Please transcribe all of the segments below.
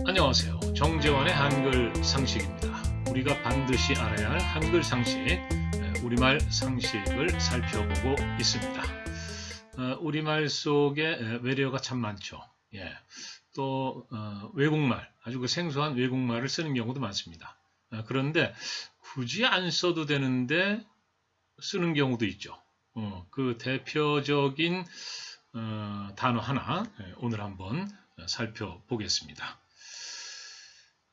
안녕하세요. 정재환의 한글 상식입니다. 우리가 반드시 알아야 할 한글 상식, 우리말 상식을 살펴보고 있습니다. 우리말 속에 외래어가 참 많죠. 예, 또 외국말, 아주 그 생소한 외국말을 쓰는 경우도 많습니다. 그런데 굳이 안 써도 되는데 쓰는 경우도 있죠. 그 대표적인 단어 하나 오늘 한번 살펴보겠습니다.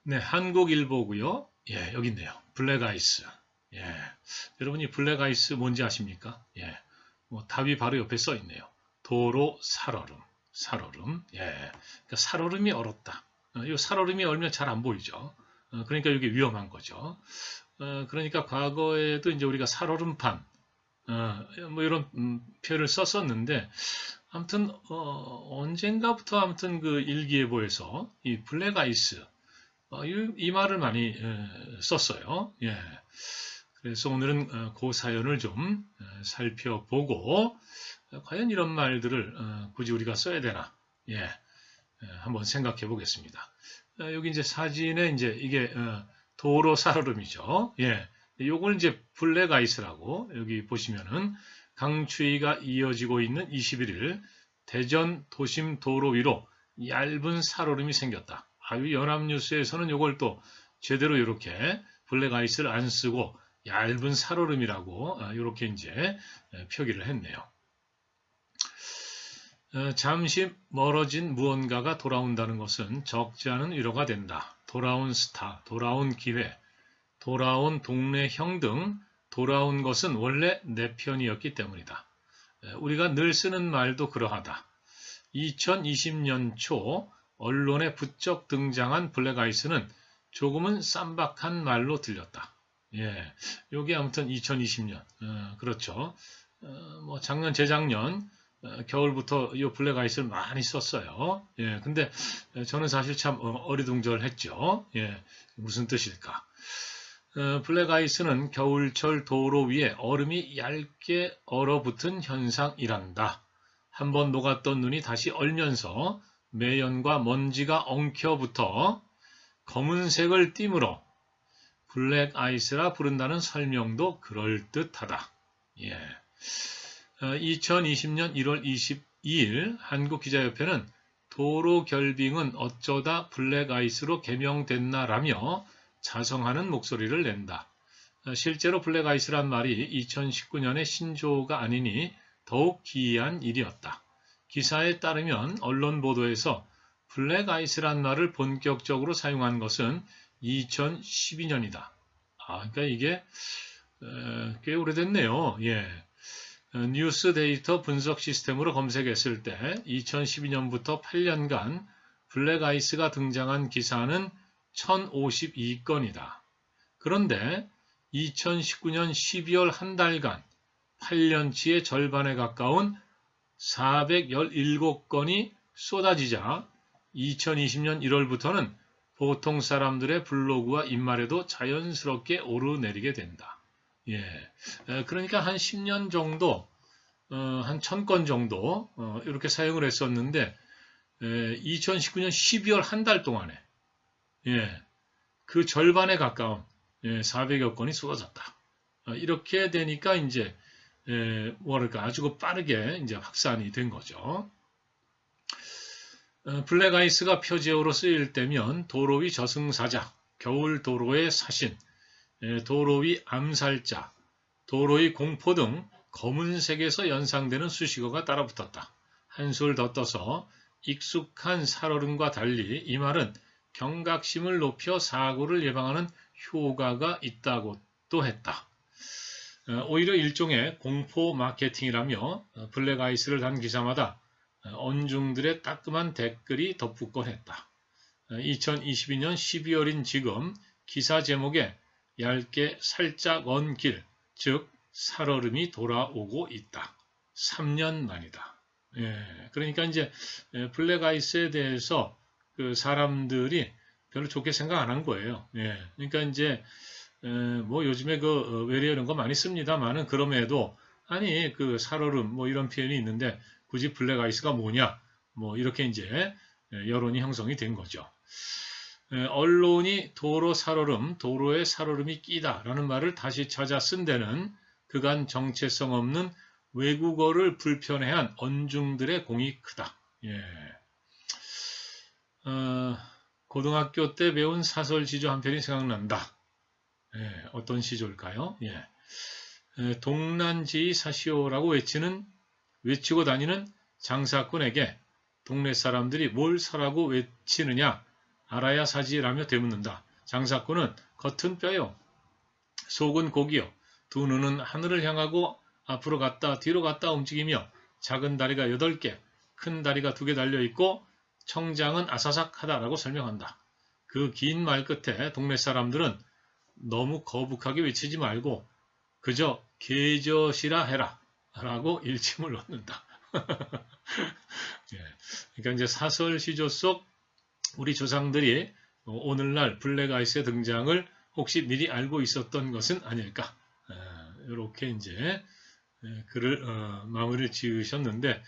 네, 한국일보고요. 예, 여기 있네요. 블랙아이스. 예, 여러분이 블랙아이스 뭔지 아십니까? 예, 뭐 답이 바로 옆에 써 있네요. 도로 살얼음, 살얼음. 예, 그러니까 살얼음이 얼었다. 이 살얼음이 얼면 잘 안 보이죠. 그러니까 이게 위험한 거죠. 그러니까 과거에도 이제 우리가 살얼음판, 뭐 이런 표현을 썼었는데, 아무튼 언젠가부터 아무튼 그 일기예보에서 이 블랙아이스 이 말을 많이 썼어요. 예. 그래서 오늘은 그 사연을 좀 살펴보고 과연 이런 말들을 굳이 우리가 써야 되나? 예. 한번 생각해 보겠습니다. 여기 이제 사진에 이제 이게 도로 살얼음이죠. 예. 요걸 이제 블랙아이스라고 여기 보시면은 강추위가 이어지고 있는 21일 대전 도심 도로 위로 얇은 살얼음이 생겼다. 연합뉴스에서는 이걸 또 제대로 이렇게 블랙아이스를 안 쓰고 얇은 살얼음이라고 이렇게 이제 표기를 했네요. 잠시 멀어진 무언가가 돌아온다는 것은 적지 않은 위로가 된다. 돌아온 스타, 돌아온 기회, 돌아온 동네 형 등 돌아온 것은 원래 내 편이었기 때문이다. 우리가 늘 쓰는 말도 그러하다. 2020년 초 언론에 부쩍 등장한 블랙아이스는 조금은 쌈박한 말로 들렸다. 예, 요게 아무튼 2020년, 그렇죠. 뭐 작년, 재작년, 겨울부터 이 블랙아이스를 많이 썼어요. 예, 근데 저는 사실 참 어리둥절했죠. 예, 무슨 뜻일까? 블랙아이스는 겨울철 도로 위에 얼음이 얇게 얼어붙은 현상이란다. 한번 녹았던 눈이 다시 얼면서 매연과 먼지가 엉켜붙어 검은색을 띠므로 블랙아이스라 부른다는 설명도 그럴듯하다. 예. 2020년 1월 22일 한국기자협회는 도로 결빙은 어쩌다 블랙아이스로 개명됐나라며 자성하는 목소리를 낸다. 실제로 블랙아이스란 말이 2019년의 신조어가 아니니 더욱 기이한 일이었다. 기사에 따르면 언론 보도에서 블랙아이스란 말을 본격적으로 사용한 것은 2012년이다. 그러니까 이게 꽤 오래됐네요. 예. 뉴스 데이터 분석 시스템으로 검색했을 때 2012년부터 8년간 블랙아이스가 등장한 기사는 1052건이다. 그런데 2019년 12월 한 달간 8년치의 절반에 가까운 417건이 쏟아지자 2020년 1월부터는 보통 사람들의 블로그와 입말에도 자연스럽게 오르내리게 된다. 예, 그러니까 한 10년 정도, 한 1000건 정도 이렇게 사용을 했었는데 2019년 12월 한 달 동안에 예, 그 절반에 가까운 400여 건이 쏟아졌다. 이렇게 되니까 이제 뭐랄까 아주 빠르게 이제 확산이 된 거죠. 블랙아이스가 표제어로 쓰일 때면 도로 위 저승사자, 겨울 도로의 사신, 도로 위 암살자, 도로 위 공포 등 검은색에서 연상되는 수식어가 따라붙었다. 한술 더 떠서 익숙한 살얼음과 달리 이 말은 경각심을 높여 사고를 예방하는 효과가 있다고 또 했다. 오히려 일종의 공포 마케팅이라며 블랙아이스를 단 기사마다 언중들의 따끔한 댓글이 덧붙곤 했다. 2022년 12월인 지금 기사 제목에 얇게 살짝 언 길, 즉 살얼음이 돌아오고 있다. 3년 만이다. 예, 그러니까 이제 블랙아이스에 대해서 그 사람들이 별로 좋게 생각 안 한 거예요. 예, 그러니까 이제 뭐 요즘에 그 외래어 이런 거 많이 씁니다만은 그럼에도 아니 그 살얼음 뭐 이런 표현이 있는데 굳이 블랙아이스가 뭐냐 뭐 이렇게 이제 여론이 형성이 된 거죠. 언론이 도로 살얼음, 도로에 살얼음이 끼다 라는 말을 다시 찾아 쓴 데는 그간 정체성 없는 외국어를 불편해한 언중들의 공이 크다. 예. 고등학교 때 배운 사설 시조 한 편이 생각난다. 예, 어떤 시조일까요? 예. 동난지이 사시오라고 외치고 다니는 장사꾼에게 동네 사람들이 뭘 사라고 외치느냐 알아야 사지라며 되묻는다. 장사꾼은 겉은 뼈요, 속은 고기요, 두 눈은 하늘을 향하고 앞으로 갔다 뒤로 갔다 움직이며 작은 다리가 8개, 큰 다리가 2개 달려있고 청장은 아사삭하다라고 설명한다. 그 긴 말 끝에 동네 사람들은 너무 거북하게 외치지 말고 그저 개젖이라 해라 라고 일침을 놓는다. 예, 그러니까 이제 사설 시조 속 우리 조상들이 오늘날 블랙 아이스의 등장을 혹시 미리 알고 있었던 것은 아닐까. 이렇게 이제 글을 마무리를 지으셨는데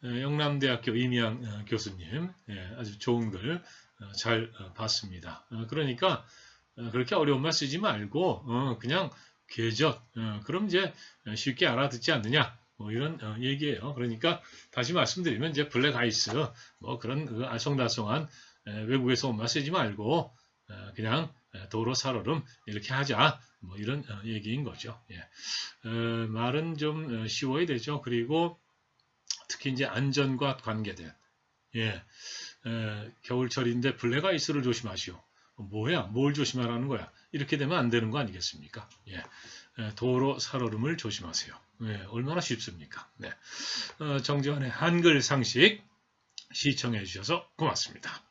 영남대학교 이미양 교수님 아주 좋은 글 잘 봤습니다. 그러니까 그렇게 어려운 말 쓰지 말고 그냥 궤적 그럼 이제 쉽게 알아듣지 않느냐 뭐 이런 얘기예요. 그러니까 다시 말씀드리면 이제 블랙 아이스 뭐 그런 알쏭달쏭한 외국에서 온 말 쓰지 말고 그냥 도로 살얼음 이렇게 하자 뭐 이런 얘기인 거죠. 예. 말은 좀 쉬워야 되죠. 그리고 특히 이제 안전과 관계된 겨울철인데 블랙 아이스를 조심하시오. 뭐야? 뭘 조심하라는 거야? 이렇게 되면 안 되는 거 아니겠습니까? 예. 도로 살얼음을 조심하세요. 얼마나 쉽습니까? 네. 정지환의 한글 상식 시청해 주셔서 고맙습니다.